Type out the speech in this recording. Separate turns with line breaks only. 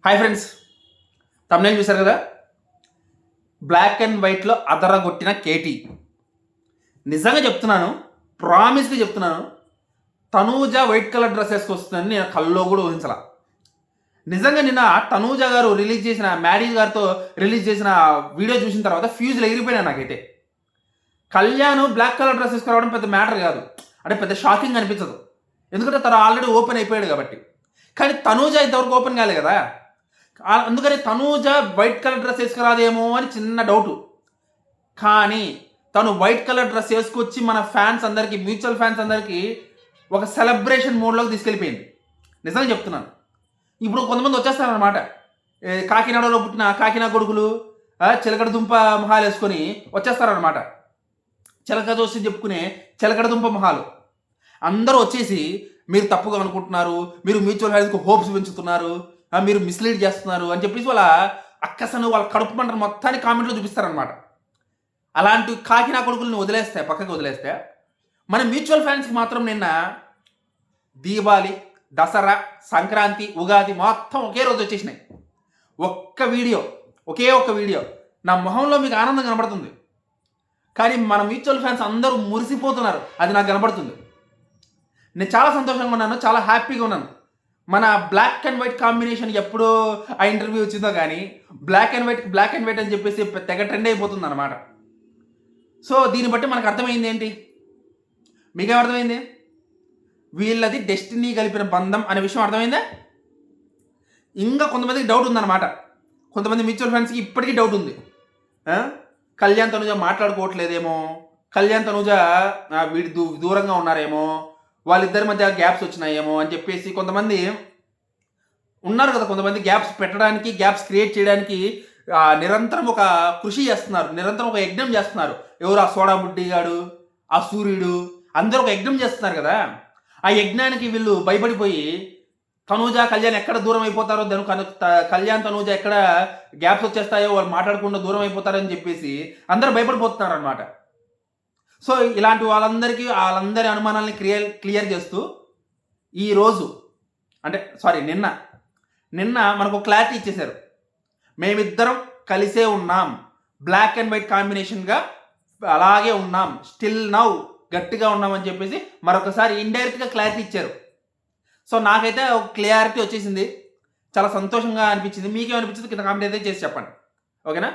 Hi friends, thumbnail చూశారు కదా. Black and వైట్లో అదరగొట్టిన కేటీ. నిజంగా చెప్తున్నాను, ప్రామిస్గా చెప్తున్నాను, తనూజ వైట్ కలర్ డ్రెస్ వేసుకొస్తుందని నేను కల్లో కూడా ఊహించలా. నిజంగా నిన్న తనూజ గారు రిలీజ్ చేసిన మ్యాడీ గారితో రిలీజ్ చేసిన వీడియో చూసిన తర్వాత ఫ్యూజ్లు ఎగిరిపోయినా నాకైతే. కళ్యాణ్ బ్లాక్ కలర్ డ్రెస్ వేసుకురావడం పెద్ద మ్యాటర్ కాదు, అంటే పెద్ద షాకింగ్ అనిపించదు, ఎందుకంటే తను ఆల్రెడీ ఓపెన్ అయిపోయాడు కాబట్టి. కానీ తనూజ ఇంతవరకు ఓపెన్ కాలే కదా, అందుకని తనూజ వైట్ కలర్ డ్రెస్ వేసుకురాదేమో అని చిన్న డౌటు. కానీ తను వైట్ కలర్ డ్రెస్ వేసుకొచ్చి మన ఫ్యాన్స్ అందరికీ, మ్యూచువల్ ఫ్యాన్స్ అందరికీ ఒక సెలబ్రేషన్ మోడ్లోకి తీసుకెళ్ళిపోయింది. నిజంగా చెప్తున్నాను. ఇప్పుడు కొంతమంది వచ్చేస్తారనమాట, కాకినాడలో పుట్టిన కాకినా కొడుకులు చిలకడ దుంప మొహాలు వేసుకొని వచ్చేస్తారనమాట. చిలక దోషి చెప్పుకునే చిలకడ దుంప మొహాలు అందరూ వచ్చేసి మీరు తప్పుగా అనుకుంటున్నారు, మీరు మ్యూచువల్ ఫ్యాన్స్కి హోప్స్ పెంచుతున్నారు, మీరు మిస్లీడ్ చేస్తున్నారు అని చెప్పేసి వాళ్ళ అక్కసను వాళ్ళ కడుపు మంటను మొత్తాన్ని కామెంట్లో చూపిస్తారనమాట. అలాంటి కాకినా కొడుకులను వదిలేస్తే, పక్కకి వదిలేస్తే, మన మ్యూచువల్ ఫ్యాన్స్కి మాత్రం నిన్న దీపావళి, దసరా, సంక్రాంతి, ఉగాది మొత్తం ఒకే రోజు వచ్చేసినాయి. ఒకే ఒక్క వీడియో నా మొహంలో మీకు ఆనందం కనబడుతుంది, కానీ మన మ్యూచువల్ ఫ్యాన్స్ అందరూ మురిసిపోతున్నారు, అది నాకు కనబడుతుంది. నేను చాలా సంతోషంగా ఉన్నాను, చాలా హ్యాపీగా ఉన్నాను. మన బ్లాక్ అండ్ వైట్ కాంబినేషన్ ఎప్పుడో ఆ ఇంటర్వ్యూ వచ్చిందో కానీ బ్లాక్ అండ్ వైట్ అని చెప్పేసి తెగ ట్రెండ్ అయిపోతుంది అనమాట. సో దీన్ని బట్టి మనకు అర్థమైంది ఏంటి, మీకేం అర్థమైంది? వీళ్ళది డెస్టినీ కలిపిన బంధం అనే విషయం అర్థమైందా? ఇంకా కొంతమందికి డౌట్ ఉందన్నమాట, కొంతమంది మ్యూచువల్ ఫ్యాన్స్కి ఇప్పటికీ డౌట్ ఉంది. కళ్యాణ్ తనుజ మాట్లాడుకోవట్లేదేమో, కళ్యాణ్ తనుజ వీడి దూరంగా ఉన్నారేమో, వాళ్ళిద్దరి మధ్య గ్యాప్స్ వచ్చినాయేమో అని చెప్పేసి కొంతమంది ఉన్నారు కదా. కొంతమంది గ్యాప్స్ పెట్టడానికి, గ్యాప్స్ క్రియేట్ చేయడానికి నిరంతరం ఒక కృషి చేస్తున్నారు, నిరంతరం ఒక యజ్ఞం చేస్తున్నారు. ఎవరు? ఆ సోడా బుడ్డి గాడు, ఆ సూర్యుడు, అందరూ ఒక యజ్ఞం చేస్తున్నారు కదా. ఆ యజ్ఞానికి వీళ్ళు భయపడిపోయి తనూజ కళ్యాణ్ ఎక్కడ దూరం అయిపోతారో, కళ్యాణ్ తనూజ ఎక్కడ గ్యాప్స్ వచ్చేస్తాయో, వాళ్ళు మాట్లాడకుండా దూరం అయిపోతారని చెప్పేసి అందరూ భయపడిపోతున్నారు అనమాట. సో ఇలాంటి వాళ్ళందరి అనుమానాలని క్లియర్ చేస్తూ ఈరోజు నిన్న మనకు క్లారిటీ ఇచ్చేశారు. మేమిద్దరం కలిసే ఉన్నాం, బ్లాక్ అండ్ వైట్ కాంబినేషన్గా అలాగే ఉన్నాం, స్టిల్ నౌ గట్టిగా ఉన్నామని చెప్పేసి మరొకసారి ఇండైరెక్ట్గా క్లారిటీ ఇచ్చారు. సో నాకైతే ఒక క్లియారిటీ వచ్చేసింది, చాలా సంతోషంగా అనిపించింది. మీకేమనిపించింది కింద కామెంట్ అయితే చేసి చెప్పండి, ఓకేనా?